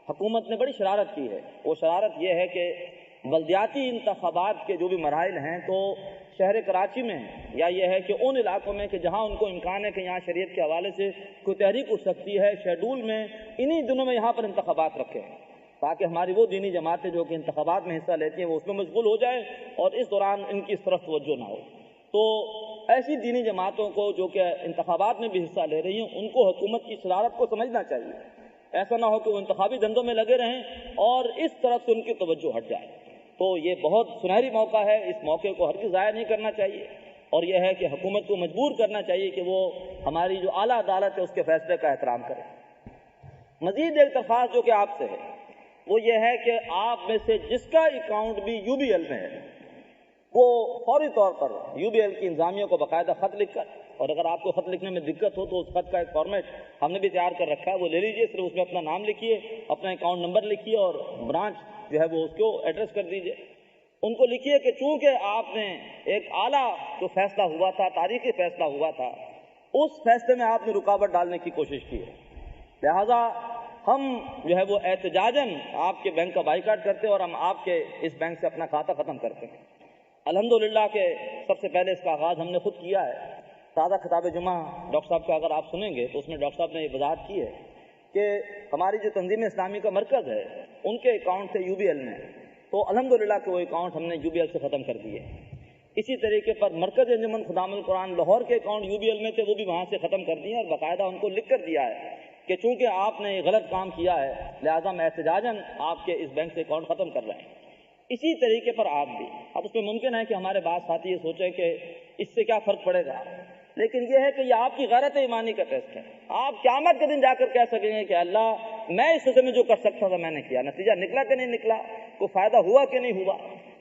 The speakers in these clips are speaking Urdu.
حکومت نے بڑی شرارت کی ہے. وہ شرارت یہ ہے کہ بلدیاتی انتخابات کے جو بھی مراحل ہیں تو شہر کراچی میں یا یہ ہے کہ ان علاقوں میں کہ جہاں ان کو امکان ہے کہ یہاں شریعت کے حوالے سے کوئی تحریک اٹھ سکتی ہے، شیڈول میں انہی دنوں میں یہاں پر انتخابات رکھے ہیں تاکہ ہماری وہ دینی جماعتیں جو کہ انتخابات میں حصہ لیتی ہیں وہ اس میں مشغول ہو جائیں اور اس دوران ان کی اس طرف توجہ نہ ہو. تو ایسی دینی جماعتوں کو جو کہ انتخابات میں بھی حصہ لے رہی ہیں ان کو حکومت کی شرارت کو سمجھنا چاہیے. ایسا نہ ہو کہ وہ انتخابی دھندوں میں لگے رہیں اور اس طرف سے ان کی توجہ ہٹ جائے. تو یہ بہت سنہری موقع ہے، اس موقع کو ہرگز ضائع نہیں کرنا چاہیے اور یہ ہے کہ حکومت کو مجبور کرنا چاہیے کہ وہ ہماری جو اعلیٰ عدالت ہے اس کے فیصلے کا احترام کرے. مزید ایک درخواست جو کہ آپ سے ہے وہ یہ ہے کہ آپ میں سے جس کا اکاؤنٹ بھی یو بی ایل میں ہے وہ فوری طور پر یو بی ایل کی انتظامیہ کو باقاعدہ خط لکھ کر، اور اگر آپ کو خط لکھنے میں دقت ہو تو اس خط کا ایک فارمیٹ ہم نے بھی تیار کر رکھا ہے، وہ لے لیجئے. صرف اس میں اپنا نام لکھیے، اپنا اکاؤنٹ نمبر لکھیے اور برانچ جو ہے وہ اس کو ایڈریس کر دیجئے. ان کو لکھیے کہ چونکہ آپ نے ایک اعلیٰ جو فیصلہ ہوا تھا، تاریخی فیصلہ ہوا تھا، اس فیصلے میں آپ نے رکاوٹ ڈالنے کی کوشش کی ہے، لہذا ہم جو ہے وہ احتجاجاً آپ کے بینک کا بائیکاٹ کرتے ہیں اور ہم آپ کے اس بینک سے اپنا کھاتہ ختم کرتے ہیں. الحمدللہ کہ سب سے پہلے اس کا آغاز ہم نے خود کیا ہے. تازہ خطاب جمعہ ڈاکٹر صاحب کا اگر آپ سنیں گے تو اس میں ڈاکٹر صاحب نے یہ وضاحت کی ہے کہ ہماری جو تنظیم اسلامی کا مرکز ہے ان کے اکاؤنٹ تھے یو بی ایل میں، تو الحمدللہ کہ وہ اکاؤنٹ ہم نے یو بی ایل سے ختم کر دیے. اسی طریقے پر مرکز انجمن خدام القرآن لاہور کے اکاؤنٹ یو بی ایل میں تھے، وہ بھی وہاں سے ختم کر دیے اور باقاعدہ ان کو لکھ کر دیا ہے کہ چونکہ آپ نے غلط کام کیا ہے لہٰذا میں احتجاجاً آپ کے اس بینک سے اکاؤنٹ ختم کر رہے ہیں. اسی طریقے پر آپ بھی، اب اس میں ممکن ہے کہ ہمارے بعض ساتھی یہ سوچیں کہ اس سے کیا فرق پڑے گا، لیکن یہ ہے کہ یہ آپ کی غیرت ایمانی کا ٹیسٹ ہے. آپ قیامت کے دن جا کر کہہ سکیں گے کہ اللہ میں اس حصے میں جو کر سکتا تھا میں نے کیا، نتیجہ نکلا کہ نہیں نکلا، کوئی فائدہ ہوا کہ نہیں ہوا.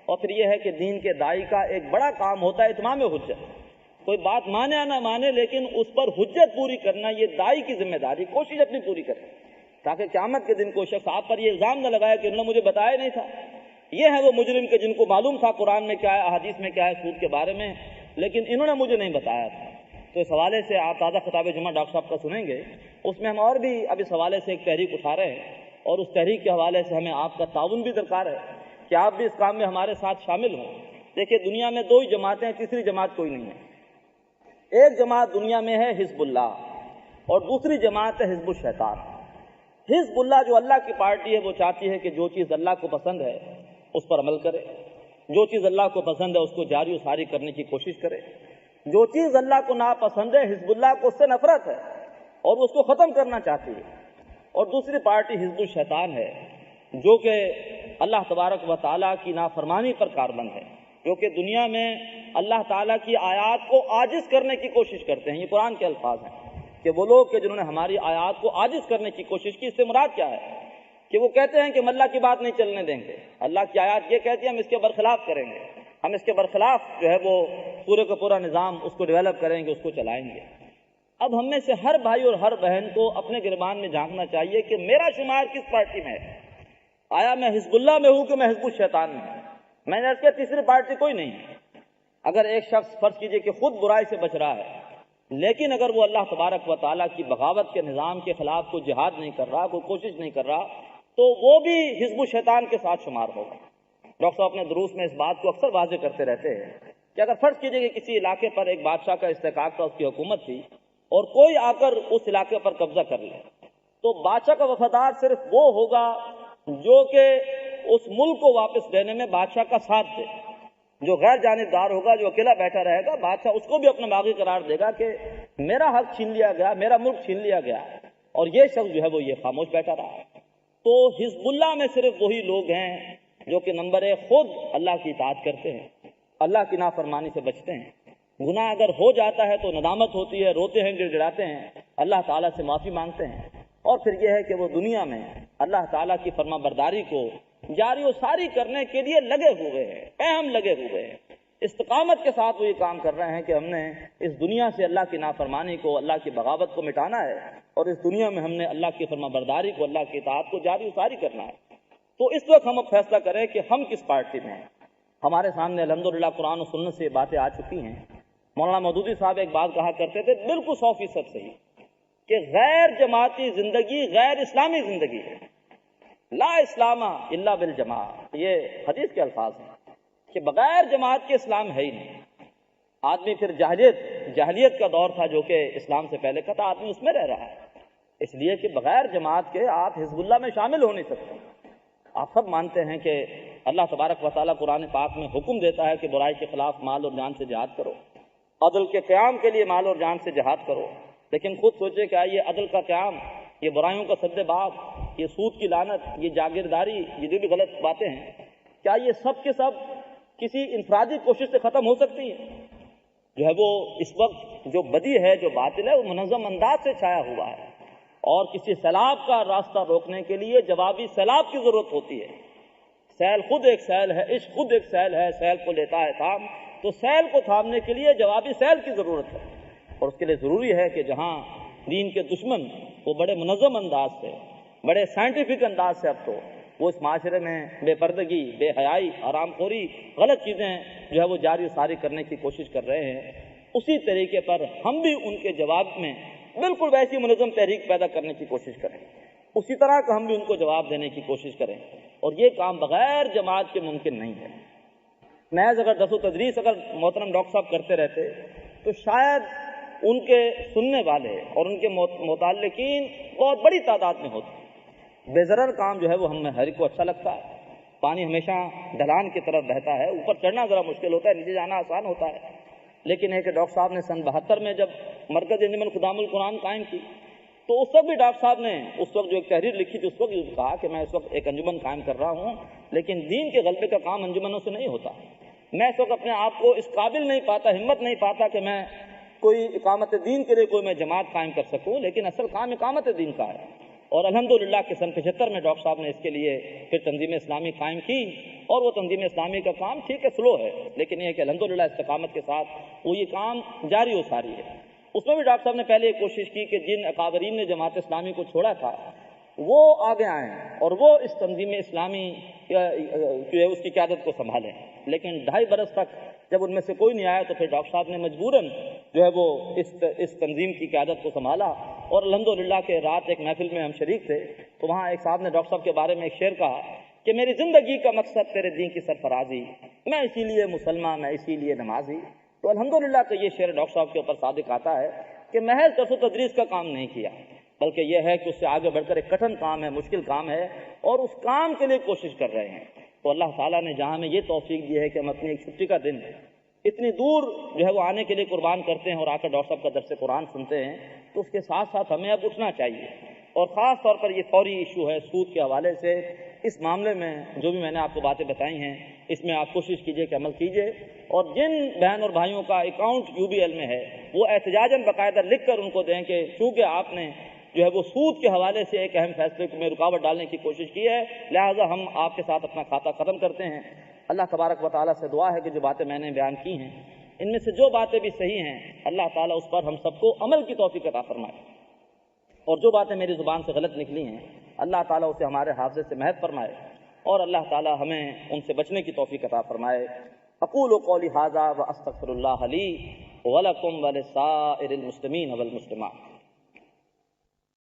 اور پھر یہ ہے کہ دین کے داعی کا ایک بڑا کام ہوتا ہے اتمام حجت. کوئی بات مانے یا نہ مانے لیکن اس پر حجت پوری کرنا یہ داعی کی ذمہ داری، کوشش اپنی پوری کرے تاکہ قیامت کے دن کوئی شخص آپ پر یہ الزام نہ لگائے کہ انہوں نے مجھے بتایا نہیں تھا. یہ ہے وہ مجرم کہ جن کو معلوم تھا قرآن میں کیا ہے، احادیث میں کیا ہے سود کے بارے میں، لیکن انہوں نے مجھے نہیں بتایا تھا. تو اس حوالے سے آپ تازہ خطاب جمعہ ڈاکٹر صاحب کا سنیں گے، اس میں ہم اور بھی اب اس حوالے سے ایک تحریک اٹھا رہے ہیں اور اس تحریک کے حوالے سے ہمیں آپ کا تعاون بھی درکار ہے کہ آپ بھی اس کام میں ہمارے ساتھ شامل ہوں. دیکھیے دنیا میں دو ہی جماعتیں ہیں، تیسری جماعت کوئی نہیں ہے. ایک جماعت دنیا میں ہے حزب اللہ اور دوسری جماعت ہے حزب الشیطان. حزب اللہ جو اللہ کی پارٹی ہے وہ چاہتی ہے کہ جو چیز اللہ کو پسند ہے اس پر عمل کرے، جو چیز اللہ کو پسند ہے اس کو جاری و ساری کرنے کی کوشش کرے. جو چیز اللہ کو ناپسند ہے حزب اللہ کو اس سے نفرت ہے اور اس کو ختم کرنا چاہتی ہے. اور دوسری پارٹی حزب الشیطان ہے جو کہ اللہ تبارک و تعالیٰ کی نافرمانی پر کاربند ہے، جو کہ دنیا میں اللہ تعالیٰ کی آیات کو عاجز کرنے کی کوشش کرتے ہیں. یہ قرآن کے الفاظ ہیں کہ وہ لوگ کہ جنہوں نے ہماری آیات کو عاجز کرنے کی کوشش کی. اس سے مراد کیا ہے کہ وہ کہتے ہیں کہ ہم اللہ کی بات نہیں چلنے دیں گے، اللہ کی آیات یہ کہتی ہے ہم اس کے برخلاف کریں گے، ہم اس کے برخلاف جو ہے وہ پورے کا پورا نظام اس کو ڈیولپ کریں گے، اس کو چلائیں گے. اب ہم میں سے ہر بھائی اور ہر بہن کو اپنے گربان میں جھانکنا چاہیے کہ میرا شمار کس پارٹی میں ہے. آیا میں حزب اللہ میں ہوں کہ میں حزب الشیطان میں ہوں؟ میں نے کہا تیسری پارٹی کوئی نہیں ہے. اگر ایک شخص فرض کیجئے کہ خود برائی سے بچ رہا ہے لیکن اگر وہ اللہ تبارک و تعالیٰ کی بغاوت کے نظام کے خلاف کوئی جہاد نہیں کر رہا، کوئی کوشش نہیں کر رہا، تو وہ بھی حزب الشیطان کے ساتھ شمار ہوگا. ڈاکٹر صاحب اپنے دروس میں اس بات کو اکثر واضح کرتے رہتے ہیں کہ اگر فرض کیجئے کہ کسی علاقے پر ایک بادشاہ کا استحقاق تھا، اس کی حکومت تھی اور کوئی آ کر اس علاقے پر قبضہ کر لے تو بادشاہ کا وفادار صرف وہ ہوگا جو کہ اس ملک کو واپس لینے میں بادشاہ کا ساتھ دے. جو غیر جانبدار ہوگا، جو اکیلا بیٹھا رہے گا، بادشاہ اس کو بھی اپنا باغی قرار دے گا کہ میرا حق چھین لیا گیا، میرا ملک چھین لیا گیا، اور یہ شخص جو ہے وہ یہ خاموش بیٹھا رہا. تو حزب اللہ میں صرف وہی لوگ ہیں جو کہ نمبر ایک خود اللہ کی اطاعت کرتے ہیں، اللہ کی نافرمانی سے بچتے ہیں. گناہ اگر ہو جاتا ہے تو ندامت ہوتی ہے، روتے ہیں، گڑ گڑاتے ہیں، اللہ تعالیٰ سے معافی مانگتے ہیں. اور پھر یہ ہے کہ وہ دنیا میں اللہ تعالیٰ کی فرما برداری کو جاری و ساری کرنے کے لیے لگے ہوئے ہیں، اہم لگے ہوئے ہیں. استقامت کے ساتھ وہ یہ کام کر رہے ہیں کہ ہم نے اس دنیا سے اللہ کی نافرمانی کو، اللہ کی بغاوت کو مٹانا ہے اور اس دنیا میں ہم نے اللہ کی فرما برداری کو، اللہ کی اطاعت کو جاری و ساری کرنا ہے. تو اس وقت ہم اب فیصلہ کریں کہ ہم کس پارٹی میں ہیں. ہمارے سامنے الحمدللہ قرآن و سنت سے یہ باتیں آ چکی ہیں. مولانا مودودی صاحب ایک بات کہا کرتے تھے، بالکل 100% صحیح، کہ غیر جماعتی زندگی غیر اسلامی زندگی ہے. لا اسلام الا بالجماع، یہ حدیث کے الفاظ ہیں کہ بغیر جماعت کے اسلام ہے ہی نہیں۔ آدمی پھر جاہلیت کا دور تھا جو کہ اسلام سے پہلے کا تھا، آدمی اس میں رہ رہا ہے، اس لیے کہ بغیر جماعت کے آپ حزب اللہ میں شامل ہو نہیں سکتے۔ آپ سب مانتے ہیں کہ اللہ تبارک و تعالیٰ قرآن پاک میں حکم دیتا ہے کہ برائی کے خلاف مال اور جان سے جہاد کرو، عدل کے قیام کے لیے مال اور جان سے جہاد کرو، لیکن خود سوچے کہ یہ عدل کا قیام، یہ برائیوں کا سد باب، یہ سود کی لعنت، یہ جاگیرداری، یہ جو بھی غلط باتیں ہیں، کیا یہ سب کے سب کسی انفرادی کوشش سے ختم ہو سکتی ہیں؟ جو ہے وہ اس وقت جو بدی ہے، جو باطل ہے، وہ منظم انداز سے چھایا ہوا ہے، اور کسی سیلاب کا راستہ روکنے کے لیے جوابی سیلاب کی ضرورت ہوتی ہے۔ سیل خود ایک سیل ہے، عشق خود ایک سیل ہے، سیل کو لیتا ہے تھام، تو سیل کو تھامنے کے لیے جوابی سیل کی ضرورت ہے، اور اس کے لیے ضروری ہے کہ جہاں دین کے دشمن وہ بڑے منظم انداز سے، بڑے سائنٹیفک انداز سے اب تو وہ اس معاشرے میں بے پردگی، بے حیائی، حرام خوری، غلط چیزیں جو ہے وہ جاری و ساری کرنے کی کوشش کر رہے ہیں، اسی طریقے پر ہم بھی ان کے جواب میں بالکل ویسی منظم تحریک پیدا کرنے کی کوشش کریں، اسی طرح کا ہم بھی ان کو جواب دینے کی کوشش کریں، اور یہ کام بغیر جماعت کے ممکن نہیں ہے۔ محض اگر درس و تدریس اگر محترم ڈاکٹر صاحب کرتے رہتے تو شاید ان کے سننے والے اور ان کے متعلقین بہت بڑی تعداد میں ہوتے۔ بے ضرر کام جو ہے وہ ہمیں ہر ایک کو اچھا لگتا ہے، پانی ہمیشہ ڈھلان کی طرف بہتا ہے، اوپر چڑھنا ذرا مشکل ہوتا ہے، نیچے جانا آسان ہوتا ہے، لیکن ہے کہ ڈاکٹر صاحب نے سن 72 میں جب مرکز انجمن خدام القرآن قائم کی تو اس وقت بھی ڈاکٹر صاحب نے اس وقت جو ایک تحریر لکھی تھی، اس وقت یہ کہا کہ میں اس وقت ایک انجمن قائم کر رہا ہوں، لیکن دین کے غلبے کا کام انجمنوں سے نہیں ہوتا۔ میں اس وقت اپنے آپ کو اس قابل نہیں پاتا، ہمت نہیں پاتا کہ میں کوئی اقامت دین کے لیے کوئی میں جماعت قائم کر سکوں، لیکن اصل کام اقامت دین کا ہے، اور الحمدللہ کہ سن 75 میں ڈاکٹر صاحب نے اس کے لیے پھر تنظیم اسلامی قائم کی، اور وہ تنظیم اسلامی کا کام ٹھیک ہے سلو ہے، لیکن یہ کہ الحمدللہ استقامت کے ساتھ وہ یہ کام جاری و ساری ہے۔ اس میں بھی ڈاکٹر صاحب نے پہلے ایک کوشش کی کہ جن اکابرین نے جماعت اسلامی کو چھوڑا تھا وہ آگے آئیں اور وہ اس تنظیم اسلامی جو ہے اس کی قیادت کو سنبھالیں، لیکن 2.5 برس تک جب ان میں سے کوئی نہیں آیا تو پھر ڈاکٹر صاحب نے مجبوراً جو ہے وہ اس تنظیم کی قیادت کو سنبھالا، اور الحمدللہ کہ رات ایک محفل میں ہم شریک تھے تو وہاں ایک صاحب نے ڈاکٹر صاحب کے بارے میں ایک شعر کہا کہ میری زندگی کا مقصد تیرے دین کی سرفرازی، میں اسی لیے مسلمان، میں اسی لیے نمازی۔ تو الحمدللہ کہ یہ شعر ڈاکٹر صاحب کے اوپر صادق آتا ہے کہ محض درس و تدریس کا کام نہیں کیا، بلکہ یہ ہے کہ اس سے آگے بڑھ کر ایک کٹھن کام ہے، مشکل کام ہے، اور اس کام کے لیے کوشش کر رہے ہیں۔ تو اللہ تعالیٰ نے جہاں ہمیں یہ توفیق دی ہے کہ ہم اپنی ایک چھٹی کا دن اتنی دور جو ہے وہ آنے کے لیے قربان کرتے ہیں اور آ کر ڈاکٹر صاحب کا درس قرآن سنتے ہیں، تو اس کے ساتھ ساتھ ہمیں اب اٹھنا چاہیے، اور خاص طور پر یہ فوری ایشو ہے سود کے حوالے سے، اس معاملے میں جو بھی میں نے آپ کو باتیں بتائی ہیں اس میں آپ کوشش کیجئے کہ عمل کیجئے، اور جن بہن اور بھائیوں کا اکاؤنٹ UBL میں ہے وہ احتجاجاً باقاعدہ لکھ کر ان کو دیں کہ چونکہ آپ نے جو ہے وہ سود کے حوالے سے ایک اہم فیصلے میں رکاوٹ ڈالنے کی کوشش کی ہے، لہٰذا ہم آپ کے ساتھ اپنا کھاتہ ختم کرتے ہیں۔ اللہ تبارک و تعالیٰ سے دعا ہے کہ جو باتیں میں نے بیان کی ہیں ان میں سے جو باتیں بھی صحیح ہیں اللہ تعالیٰ اس پر ہم سب کو عمل کی توفیق عطا فرمائے، اور جو باتیں میری زبان سے غلط نکلی ہیں اللہ تعالیٰ اسے ہمارے حافظے سے محفوظ فرمائے، اور اللہ تعالیٰ ہمیں ان سے بچنے کی توفیق عطا فرمائے۔ اقول قولی ھذا واستغفر اللہ لی ولکم ولسائر المسلمین والمسلمات۔